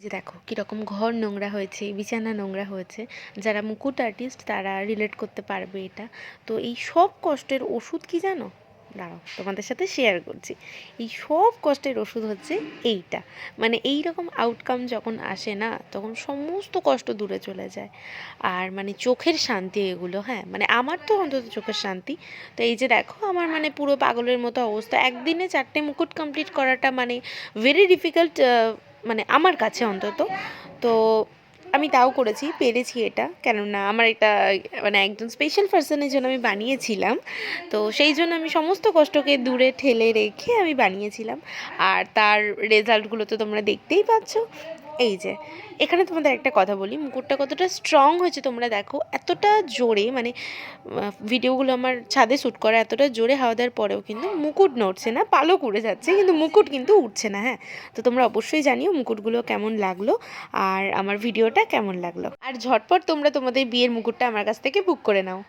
যে দেখো কীরকম ঘর নোংরা হয়েছে, বিছানা নোংরা হয়েছে। যারা মুকুট আর্টিস্ট তারা রিলেট করতে পারবে এটা। তো এই সব কষ্টের ওষুধ কি জানো? দাঁড়াও তোমাদের সাথে শেয়ার করছি। এই সব কষ্টের ওষুধ হচ্ছে এইটা। মানে এই রকম আউটকাম যখন আসে না, তখন সমস্ত কষ্ট দূরে চলে যায়। আর মানে চোখের শান্তি এগুলো। হ্যাঁ, মানে আমার তো অন্তত চোখের শান্তি। তো এই যে দেখো আমার মানে পুরো পাগলের মতো অবস্থা। একদিনে 4টে মুকুট কমপ্লিট করাটা মানে ভেরি ডিফিকাল্ট, মানে আমার কাছে অন্তত। তো আমি তাও করেছি, পেরেছি এটা। কেননা আমার এটা মানে একজন স্পেশাল পার্সনের জন্য আমি বানিয়েছিলাম। তো সেই জন্য আমি সমস্ত কষ্টকে দূরে ঠেলে রেখে আমি বানিয়েছিলাম। আর তার রেজাল্টগুলো তো তোমরা দেখতেই পাচ্ছ। এই যে এখানে তোমাদের একটা কথা বলি, মুকুটটা কতটা স্ট্রং হয়েছে তোমরা দেখো। এতটা জোরে মানে ভিডিওগুলো আমার ছাদে শ্যুট করা, এতটা জোরে হাওয়া দেওয়ার পরেও কিন্তু মুকুট নড়ছে না, পালক উড়ে যাচ্ছে কিন্তু মুকুট কিন্তু উঠছে না। হ্যাঁ, তো তোমরা অবশ্যই জানিও মুকুটগুলো কেমন লাগলো আর আমার ভিডিওটা কেমন লাগলো। আর ঝটপট তোমরা তোমাদের বিয়ের মুকুটটা আমার কাছ থেকে বুক করে নাও।